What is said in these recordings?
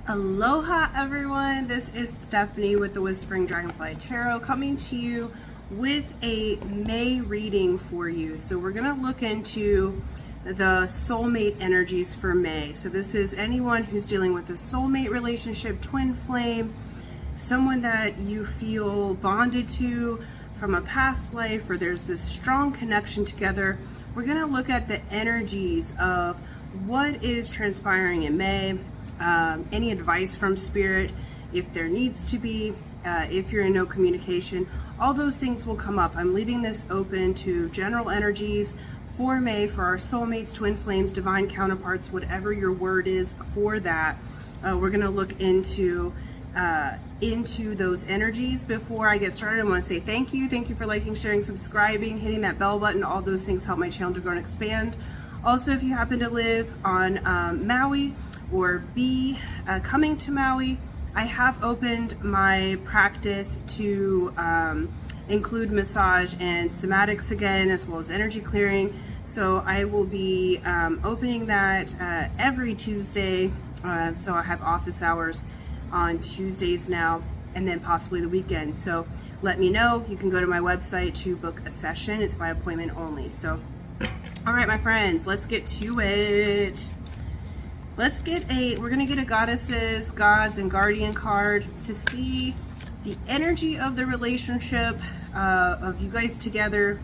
Aloha everyone, this is Stephanie with the Whispering Dragonfly Tarot coming to you with a May reading for you. So we're going to look into the soulmate energies for May. So this is anyone who's dealing with a soulmate relationship, twin flame, someone that you feel bonded to from a past life, or there's this strong connection together. We're going to look at the energies of what is transpiring in May. Any advice from spirit, if there needs to be, if you're in no communication, all those things will come up. I'm leaving this open to general energies for May, for our soulmates, twin flames, divine counterparts, whatever your word is for that. We're going to look into those energies. Before I get started, I want to say thank you for liking, sharing, subscribing, hitting that bell button. All those things help my channel to grow and expand. Also, if you happen to live on Maui or be coming to Maui, I have opened my practice to include massage and somatics again, as well as energy clearing. So I will be opening that every Tuesday. So I have office hours on Tuesdays now, and then possibly the weekend. So let me know. You can go to my website to book a session. It's by appointment only. So, all right, my friends, let's get to it. We're gonna get a goddesses, gods, and guardian card to see the energy of the relationship of you guys together.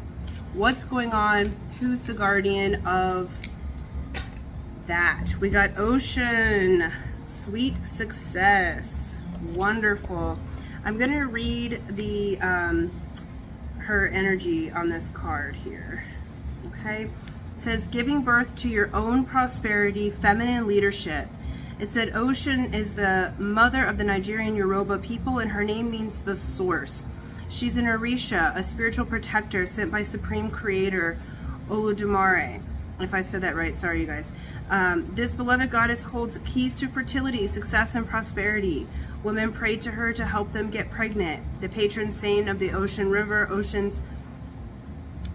What's going on? Who's the guardian of that? We got Ocean, sweet success, wonderful. I'm gonna read the her energy on this card here. Okay. It says, giving birth to your own prosperity, feminine leadership. It said Ocean is the mother of the Nigerian Yoruba people, and her name means the source. She's an Orisha, a spiritual protector sent by Supreme Creator Olodumare. If I said that right, sorry you guys. This beloved goddess holds keys to fertility, success, and prosperity. Women pray to her to help them get pregnant. The patron saint of the Ocean River, Ocean's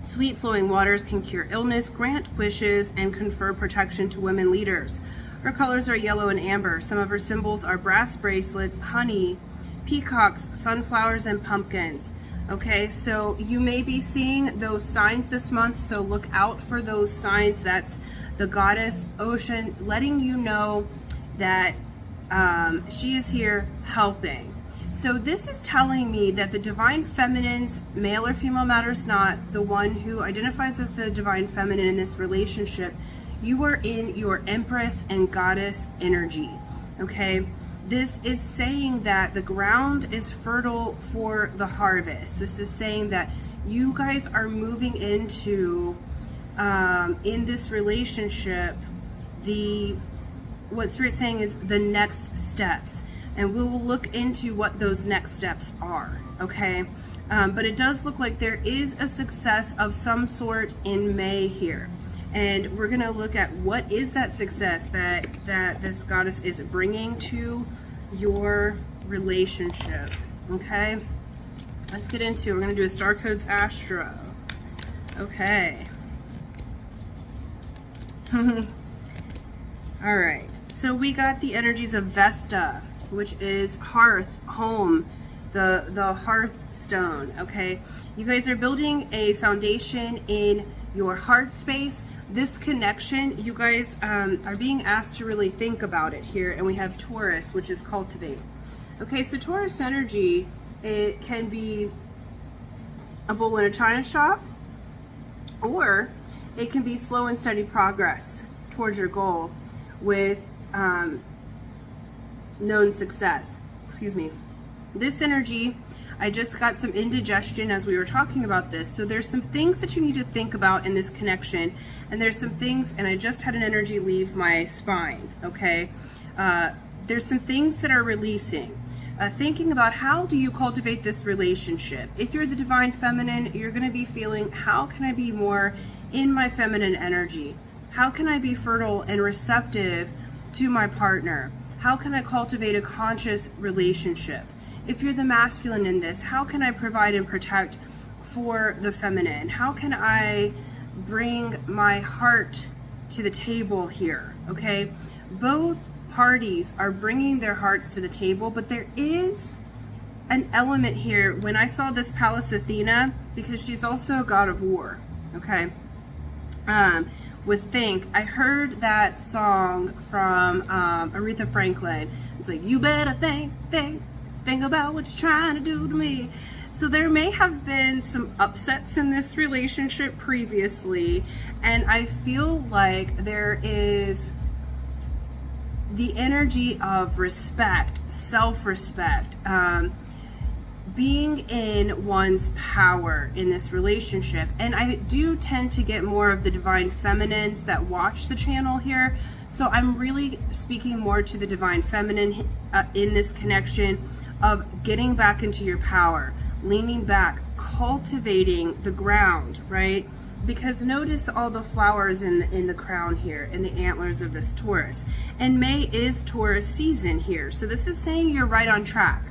sweet flowing waters can cure illness, grant wishes, and confer protection to women leaders. Her colors are yellow and amber. Some of her symbols are brass bracelets, honey, peacocks, sunflowers, and pumpkins. Okay, so you may be seeing those signs this month, so look out for those signs. That's the goddess Ocean letting you know that she is here helping. So this is telling me that the divine feminines, male or female matters not, the one who identifies as the divine feminine in this relationship, you are in your empress and goddess energy, okay? This is saying that the ground is fertile for the harvest. This is saying that you guys are moving into, in this relationship, what Spirit's saying is the next steps. And we will look into what those next steps are, okay? But it does look like there is a success of some sort in May here. And we're gonna look at what is that success that this goddess is bringing to your relationship, okay? Let's get into it. We're gonna do a Star Codes Astro. Okay. All right, so we got the energies of Vesta, which is hearth, home, the hearth stone, okay? You guys are building a foundation in your heart space. This connection, you guys are being asked to really think about it here. And we have Taurus, which is cultivate. Okay, so Taurus energy, it can be a bull in a china shop, or it can be slow and steady progress towards your goal with known success. Excuse me. This energy, I just got some indigestion as we were talking about this. So there's some things that you need to think about in this connection. And there's some things, and I just had an energy leave my spine, okay? There's some things that are releasing. Thinking about how do you cultivate this relationship. If you're the divine feminine, you're gonna be feeling, how can I be more in my feminine energy? How can I be fertile and receptive to my partner? How can I cultivate a conscious relationship? If you're the masculine in this, how can I provide and protect for the feminine? How can I bring my heart to the table here? Okay, both parties are bringing their hearts to the table, but there is an element here when I saw this Pallas Athena, because she's also a god of war, okay? With Think, I heard that song from Aretha Franklin. It's like, you better think about what you're trying to do to me. So there may have been some upsets in this relationship previously, and I feel like there is the energy of respect, self-respect, being in one's power in this relationship. And I do tend to get more of the divine feminines that watch the channel here, so I'm really speaking more to the divine feminine in this connection of getting back into your power, leaning back, cultivating the ground, right? Because notice all the flowers in the crown here, in the antlers of this Taurus. And May is Taurus season here, so this is saying you're right on track.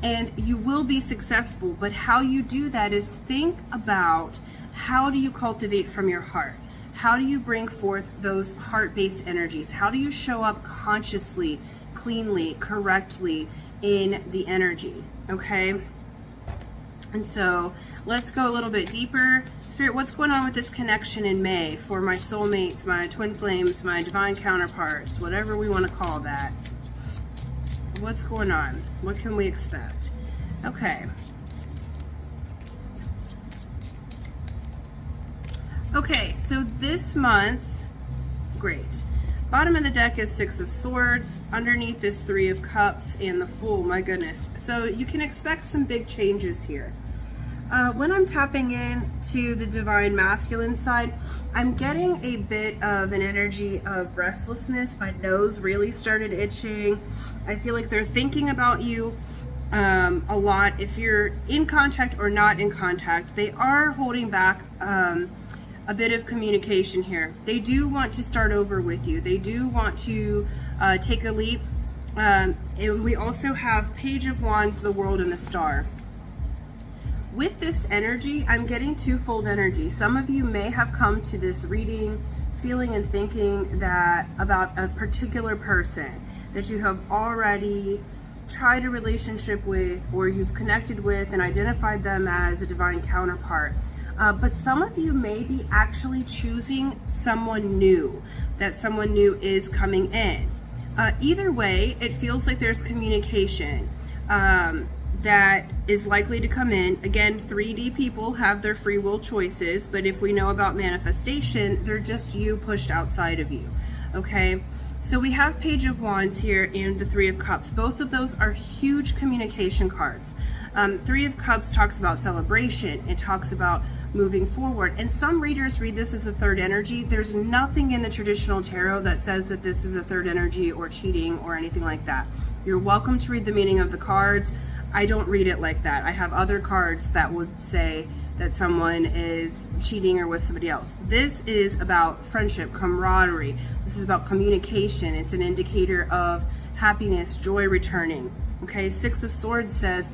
And you will be successful, but how you do that is think about, how do you cultivate from your heart? How do you bring forth those heart-based energies? How do you show up consciously, cleanly, correctly in the energy, okay? And so let's go a little bit deeper. Spirit, what's going on with this connection in May for my soulmates, my twin flames, my divine counterparts, whatever we want to call that? What's going on? What can we expect? Okay. Okay, so this month, great. Bottom of the deck is Six of Swords. Underneath is Three of Cups and the Fool, my goodness. So you can expect some big changes here. When I'm tapping in to the divine masculine side, I'm getting a bit of an energy of restlessness. My nose really started itching. I feel like they're thinking about you a lot. If you're in contact or not in contact, they are holding back a bit of communication here. They do want to start over with you. They do want to take a leap. And we also have Page of Wands, the World, and the Star. With this energy, I'm getting twofold energy. Some of you may have come to this reading feeling and thinking that about a particular person that you have already tried a relationship with, or you've connected with and identified them as a divine counterpart. But some of you may be actually choosing someone new, that someone new is coming in. Either way, it feels like there's communication that is likely to come in. Again, 3D people have their free will choices, but if we know about manifestation, they're just you pushed outside of you, okay? So we have Page of Wands here and the Three of Cups. Both of those are huge communication cards. Three of Cups talks about celebration. It talks about moving forward. And some readers read this as a third energy. There's nothing in the traditional tarot that says that this is a third energy or cheating or anything like that. You're welcome to read the meaning of the cards. I don't read it like that. I have other cards that would say that someone is cheating or with somebody else. This is about friendship, camaraderie. This is about communication. It's an indicator of happiness, joy returning. Okay, Six of Swords says,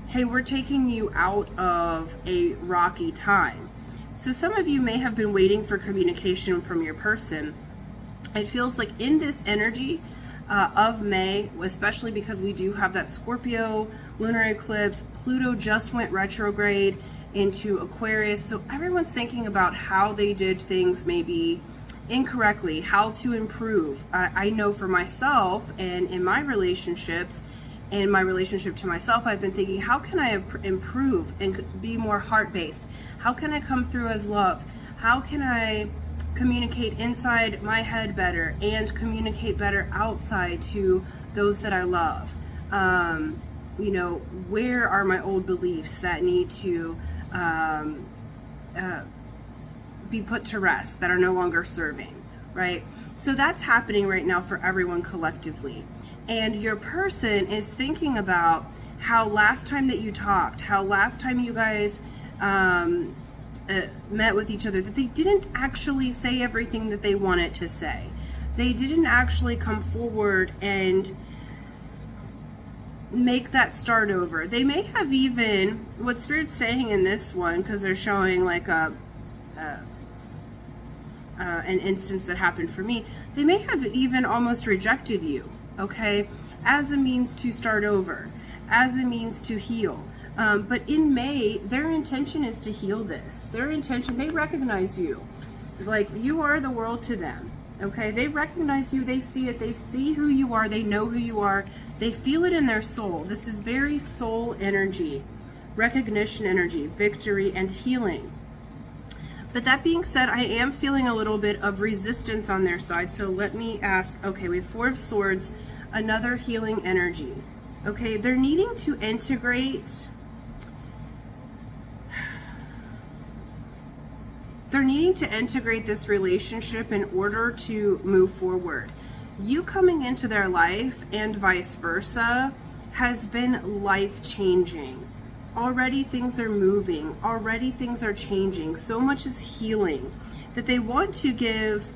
hey, we're taking you out of a rocky time. So some of you may have been waiting for communication from your person. It feels like in this energy of May, especially because we do have that Scorpio lunar eclipse, Pluto just went retrograde into Aquarius, so everyone's thinking about how they did things maybe incorrectly, how to improve. I know for myself and in my relationships, in my relationship to myself, I've been thinking, how can I improve and be more heart-based? How can I come through as love? How can I communicate inside my head better and communicate better outside to those that I love? You know, where are my old beliefs that need to be put to rest, that are no longer serving, right? So that's happening right now for everyone collectively. And your person is thinking about how last time that you talked, how last time you guys met with each other, that they didn't actually say everything that they wanted to say. They didn't actually come forward and make that start over. They may have even, what Spirit's saying in this one, because they're showing like a an instance that happened for me. They may have even almost rejected you, okay, as a means to start over, as a means to heal. But in May, their intention is to heal this. Their intention, they recognize you. Like, you are the world to them, okay? They recognize you, they see it, they see who you are, they know who you are, they feel it in their soul. This is very soul energy, recognition energy, victory, and healing. But that being said, I am feeling a little bit of resistance on their side. So let me ask, okay, we have Four of Swords, another healing energy. Okay, they're needing to integrate. They're needing to integrate this relationship in order to move forward. You coming into their life and vice versa has been life-changing. Already things are moving, already things are changing. So much is healing that they want to give.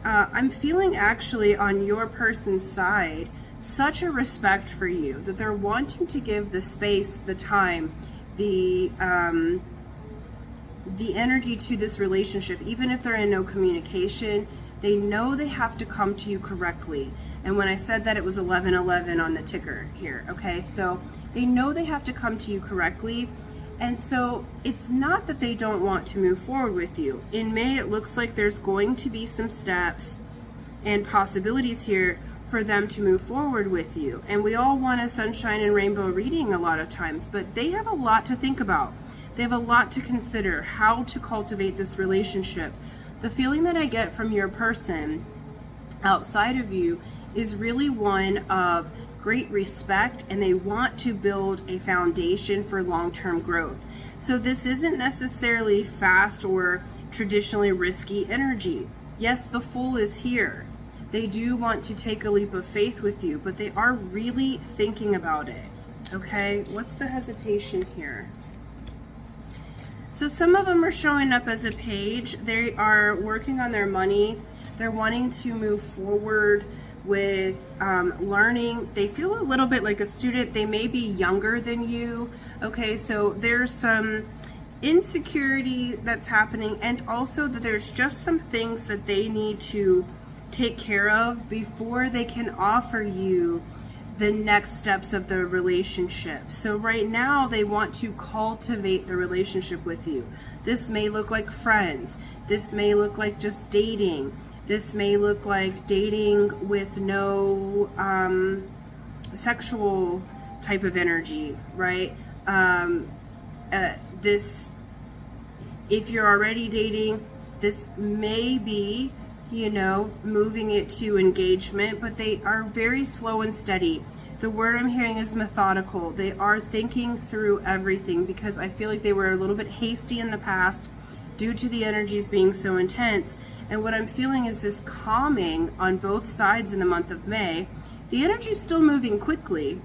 I'm feeling actually on your person's side such a respect for you that they're wanting to give the space, the time, the energy to this relationship. Even if they're in no communication, they know they have to come to you correctly. And when I said that, it was 1111 on the ticker here, okay? So they know they have to come to you correctly. And so it's not that they don't want to move forward with you. In May, it looks like there's going to be some steps and possibilities here for them to move forward with you. And we all want a sunshine and rainbow reading a lot of times, but they have a lot to think about. They have a lot to consider, how to cultivate this relationship. The feeling that I get from your person outside of you is really one of great respect, and they want to build a foundation for long-term growth. So this isn't necessarily fast or traditionally risky energy. Yes, the Fool is here. They do want to take a leap of faith with you, but they are really thinking about it. Okay, what's the hesitation here? So some of them are showing up as a page. They are working on their money. They're wanting to move forward with learning. They feel a little bit like a student. They may be younger than you. Okay, so there's some insecurity that's happening, and also that there's just some things that they need to take care of before they can offer you the next steps of the relationship. So right now they want to cultivate the relationship with you. This may look like friends. This may look like just dating. This may look like dating with no sexual type of energy, right? This, if you're already dating, this may be, you know, moving it to engagement, but they are very slow and steady. The word I'm hearing is methodical. They are thinking through everything, because I feel like they were a little bit hasty in the past due to the energies being so intense. And what I'm feeling is this calming on both sides in the month of May. The energy is still moving quickly.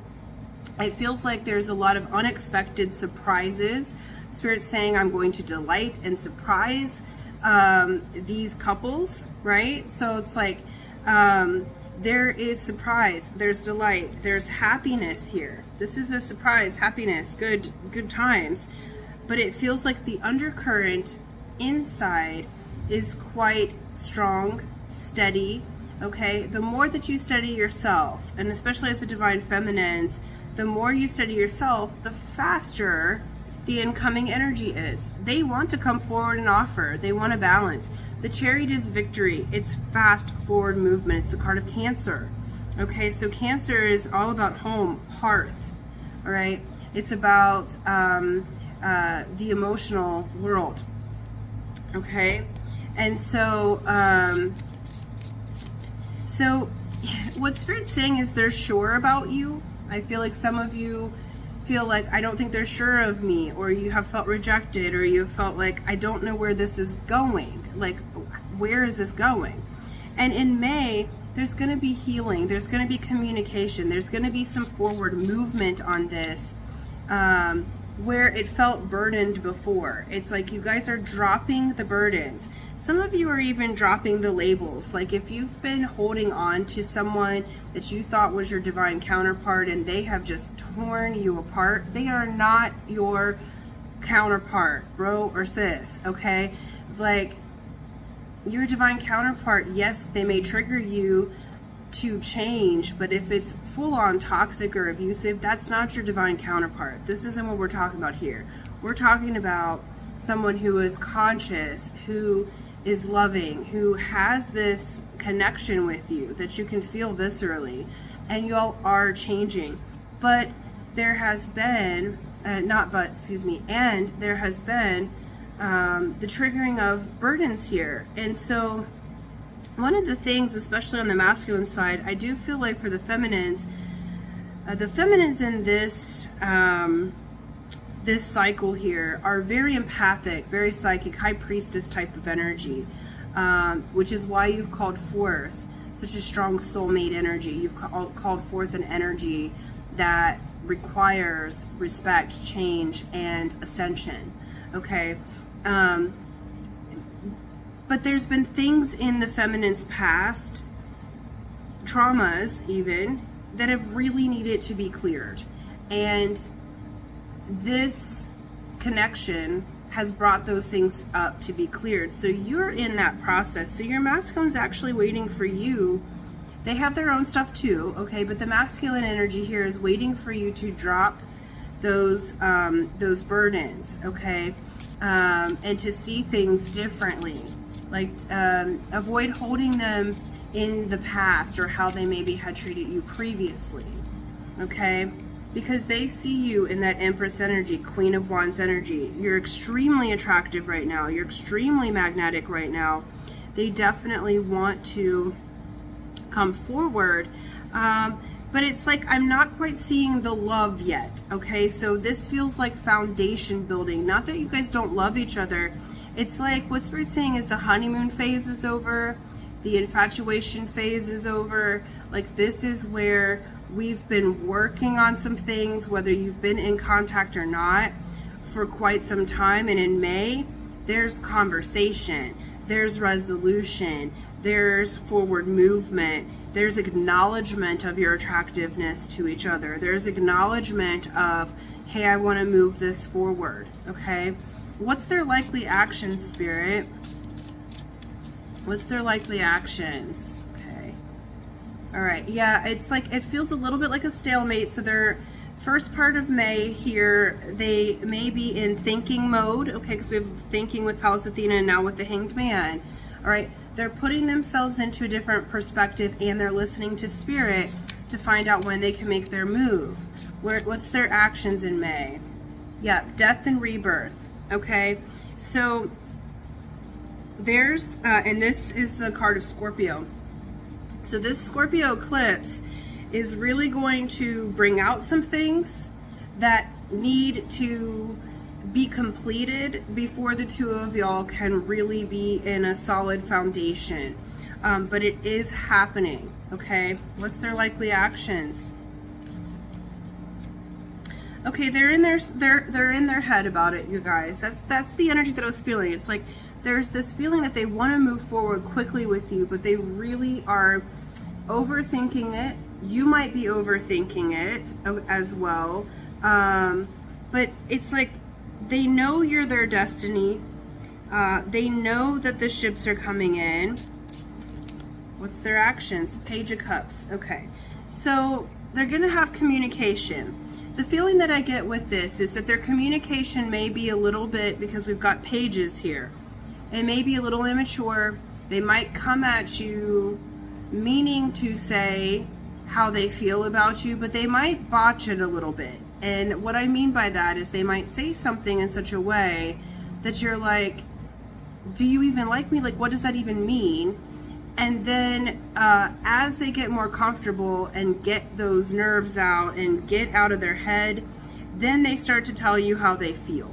It feels like there's a lot of unexpected surprises. Spirit's saying, I'm going to delight and surprise these couples, right? So it's like there is surprise, there's delight, there's happiness here. This is a surprise, happiness, good times. But it feels like the undercurrent inside is quite strong, steady. Okay, the more that you study yourself, and especially as the divine feminines, the more you study yourself, the faster the incoming energy is. They want to come forward and offer. They want a balance. The Chariot is victory. It's fast forward movement. It's the card of Cancer. Okay, so Cancer is all about home, hearth. All right, it's about the emotional world. Okay, and so what Spirit's saying is they're sure about you. I feel like some of you feel like, I don't think they're sure of me, or you have felt rejected, or you felt like, I don't know where this is going. Like, where is this going? And in May, there's going to be healing. There's going to be communication. There's going to be some forward movement on this, where it felt burdened before. It's like you guys are dropping the burdens. Some of you are even dropping the labels. Like if you've been holding on to someone that you thought was your divine counterpart and they have just torn you apart, they are not your counterpart, bro or sis, okay? Like your divine counterpart, yes, they may trigger you to change, but if it's full-on toxic or abusive, that's not your divine counterpart. This isn't what we're talking about here. We're talking about someone who is conscious, who is loving, who has this connection with you that you can feel viscerally, and y'all are changing. But there has been, and there has been the triggering of burdens here. And so one of the things, especially on the masculine side, I do feel like for the feminines in this this cycle here are very empathic, very psychic, high priestess type of energy, which is why you've called forth such a strong soulmate energy. You've called forth an energy that requires respect, change, and ascension. Okay. But there's been things in the feminine's past, traumas even, that have really needed to be cleared. And this connection has brought those things up to be cleared. So you're in that process. So your masculine's actually waiting for you. They have their own stuff too, okay? But the masculine energy here is waiting for you to drop those burdens, okay? And to see things differently. Like avoid holding them in the past or how they maybe had treated you previously, okay? Because they see you in that Empress energy, Queen of Wands energy. You're extremely attractive right now. You're extremely magnetic right now. They definitely want to come forward. But it's like, I'm not quite seeing the love yet, okay? So this feels like foundation building. Not that you guys don't love each other. It's like what Spirit's saying is the honeymoon phase is over. The infatuation phase is over. Like this is where we've been working on some things, whether you've been in contact or not, for quite some time. And in May, there's conversation, there's resolution, there's forward movement, there's acknowledgement of your attractiveness to each other. There's acknowledgement of, hey, I want to move this forward, okay? What's their likely actions, Spirit? What's their likely actions? Okay. All right. Yeah, it's like, it feels a little bit like a stalemate. So they're first part of May here, they may be in thinking mode, okay, because we have thinking with Pallas Athena and now with the Hanged Man. All right. They're putting themselves into a different perspective and they're listening to Spirit to find out when they can make their move. What's their actions in May? Yeah, death and rebirth. Okay, so there's, and this is the card of Scorpio. So this Scorpio eclipse is really going to bring out some things that need to be completed before the two of y'all can really be in a solid foundation. But it is happening, okay? What's their likely actions? Okay, they're in their head about it, you guys. That's the energy that I was feeling. It's like there's this feeling that they want to move forward quickly with you, but they really are overthinking it. You might be overthinking it as well. But it's like they know you're their destiny. They know that the ships are coming in. What's their actions? Page of Cups. Okay, so they're going to have communication. The feeling that I get with this is that their communication may be a little bit, because we've got pages here, it may be a little immature. They might come at you meaning to say how they feel about you, but they might botch it a little bit. And what I mean by that is they might say something in such a way that you're like, do you even like me? Like, what does that even mean? And then as they get more comfortable and get those nerves out and get out of their head, then they start to tell you how they feel,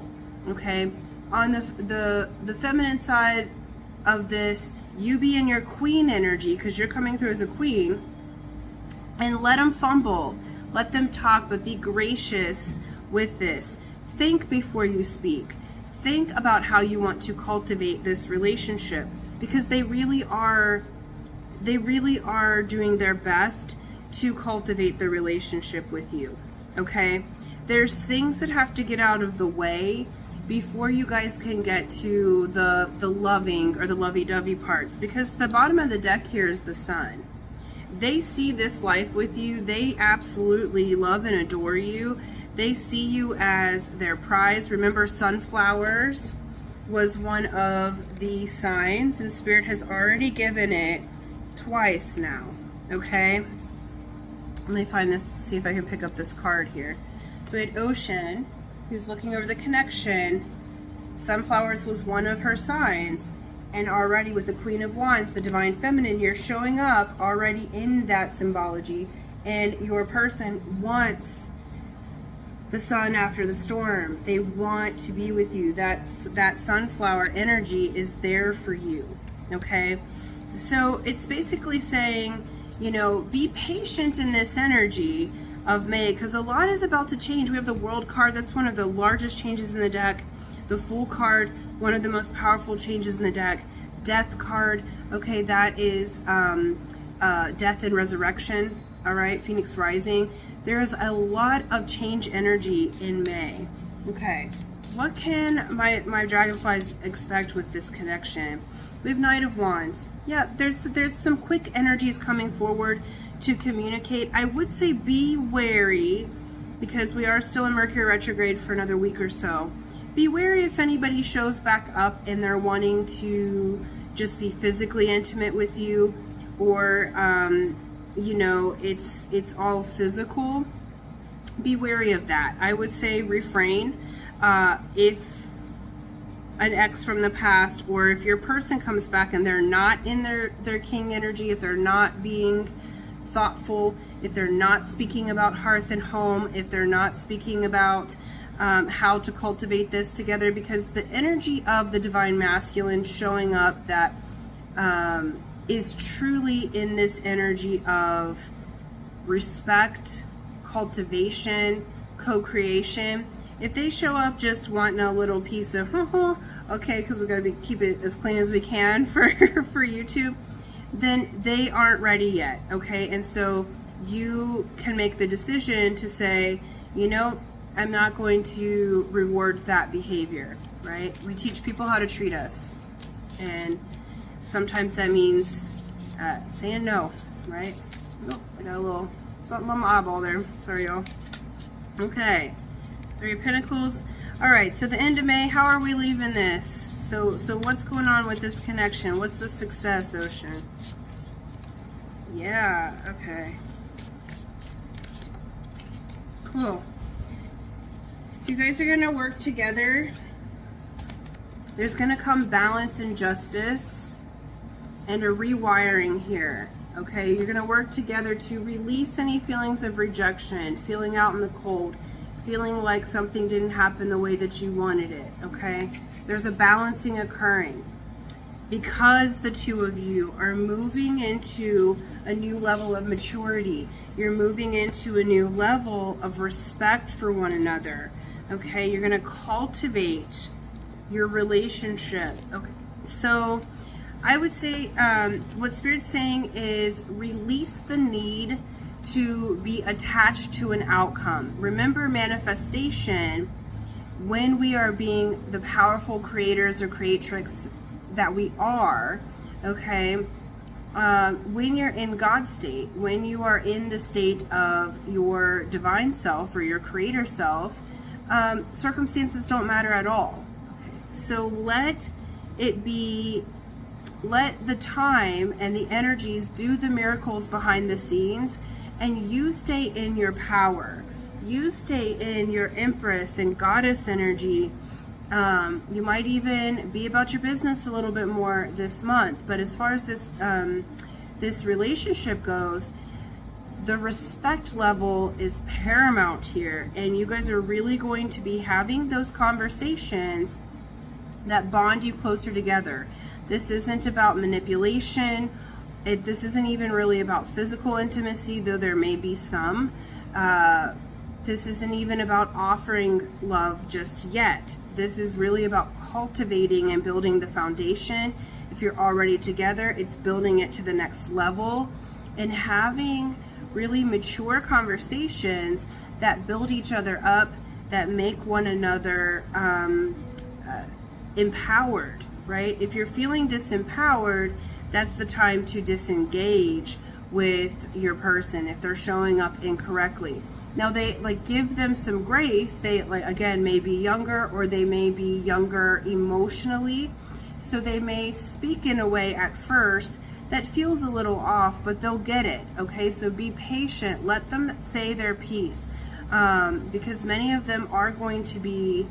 okay? On the feminine side of this, you be in your queen energy because you're coming through as a queen, and let them fumble, let them talk, but be gracious with this. Think before you speak. Think about how you want to cultivate this relationship, because they really are doing their best to cultivate the relationship with you, okay? There's things that have to get out of the way before you guys can get to the loving or the lovey-dovey parts, because the bottom of the deck here is the Sun. They see this life with you. They absolutely love and adore you. They see you as their prize. Remember, sunflowers was one of the signs, and Spirit has already given it twice now, okay? Let me find this, see if I can pick up this card here. So we had Ocean, who's looking over the connection. Sunflowers was one of her signs, and already with the Queen of Wands, the Divine Feminine, you're showing up already in that symbology, and your person wants the sun after the storm. They want to be with you. That sunflower energy is there for you, okay? So it's basically saying, you know, be patient in this energy of May, because a lot is about to change. We have the World card. That's one of the largest changes in the deck. The Fool card, one of the most powerful changes in the deck. Death card, okay, that is death and resurrection, all right, Phoenix rising. There's a lot of change energy in May. Okay, what can my dragonflies expect with this connection? We have Knight of Wands. Yeah, there's some quick energies coming forward to communicate. I would say be wary, because we are still in Mercury retrograde for another week or so. Be wary if anybody shows back up and they're wanting to just be physically intimate with you, or you know, it's all physical. Be wary of that. I would say refrain. If an ex from the past, or if your person comes back and they're not in their king energy, if they're not being thoughtful, if they're not speaking about hearth and home, if they're not speaking about how to cultivate this together, because the energy of the Divine Masculine showing up that is truly in this energy of respect, cultivation, co-creation. If they show up just wanting a little piece of okay, because we're going to keep it as clean as we can for YouTube, then they aren't ready yet, okay? And so you can make the decision to say, you know, I'm not going to reward that behavior, right? We teach people how to treat us, and sometimes that means saying no, right? Oh, I got a little something on my eyeball there. Sorry, y'all. Okay, Three of Pentacles. All right, so the end of May, how are we leaving this? So what's going on with this connection? What's the success, Ocean? Yeah, okay. Cool. You guys are going to work together. There's going to come balance and justice and a rewiring here. Okay, you're going to work together to release any feelings of rejection, feeling out in the cold, feeling like something didn't happen the way that you wanted it. Okay, there's a balancing occurring because the two of you are moving into a new level of maturity. You're moving into a new level of respect for one another. Okay, you're going to cultivate your relationship. Okay, so I would say what Spirit's saying is release the need to be attached to an outcome. Remember, manifestation, when we are being the powerful creators or creatrix that we are, okay, when you're in God's state, when you are in the state of your divine self or your creator self, circumstances don't matter at all. Okay. So let the time and the energies do the miracles behind the scenes, and you stay in your power. You stay in your Empress and Goddess energy. You might even be about your business a little bit more this month, but as far as this relationship goes, the respect level is paramount here, and you guys are really going to be having those conversations that bond you closer together. This isn't about manipulation. This isn't even really about physical intimacy, though there may be some. This isn't even about offering love just yet. This is really about cultivating and building the foundation. If you're already together, it's building it to the next level and having really mature conversations that build each other up, that make one another empowered, right? If you're feeling disempowered, that's the time to disengage with your person if they're showing up incorrectly. Now they give them some grace. They again may be younger, or they may be younger emotionally, so they may speak in a way at first that feels a little off, but they'll get it. Okay, so be patient, let them say their piece, because many of them are going to be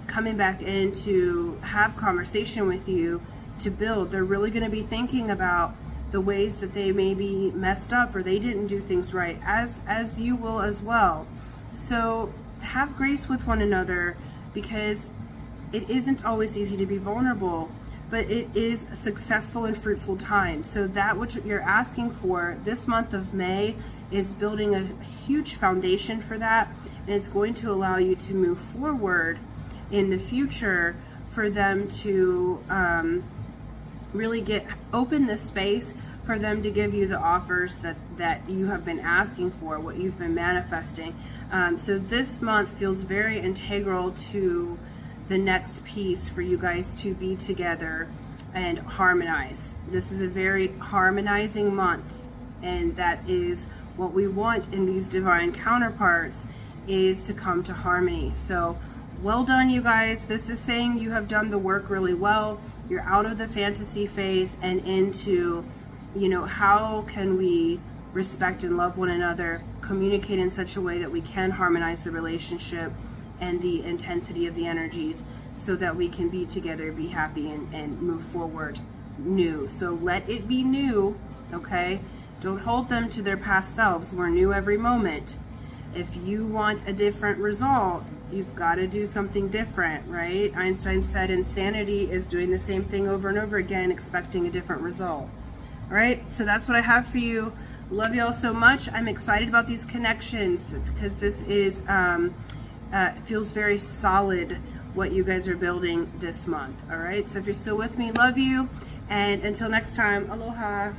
coming back in to have conversation with you to build. They're really going to be thinking about the ways that they maybe messed up or they didn't do things right, as you will as well. So have grace with one another, because it isn't always easy to be vulnerable, but it is a successful and fruitful time. So that what you're asking for this month of May is building a huge foundation for that, and it's going to allow you to move forward in the future for them to really open the space for them to give you the offers that you have been asking for, what you've been manifesting. So this month feels very integral to the next piece for you guys to be together and harmonize. This is a very harmonizing month, and that is what we want in these divine counterparts, is to come to harmony. So well done, you guys. This is saying you have done the work really well. You're out of the fantasy phase and into, how can we respect and love one another, communicate in such a way that we can harmonize the relationship and the intensity of the energies, so that we can be together, be happy, and move forward new. So let it be new, okay? Don't hold them to their past selves. We're new every moment. If you want a different result, you've got to do something different, right? Einstein said insanity is doing the same thing over and over again, expecting a different result. All right, so that's what I have for you. Love you all so much. I'm excited about these connections, because this is feels very solid what you guys are building this month. All right, so if you're still with me, love you, and until next time, aloha.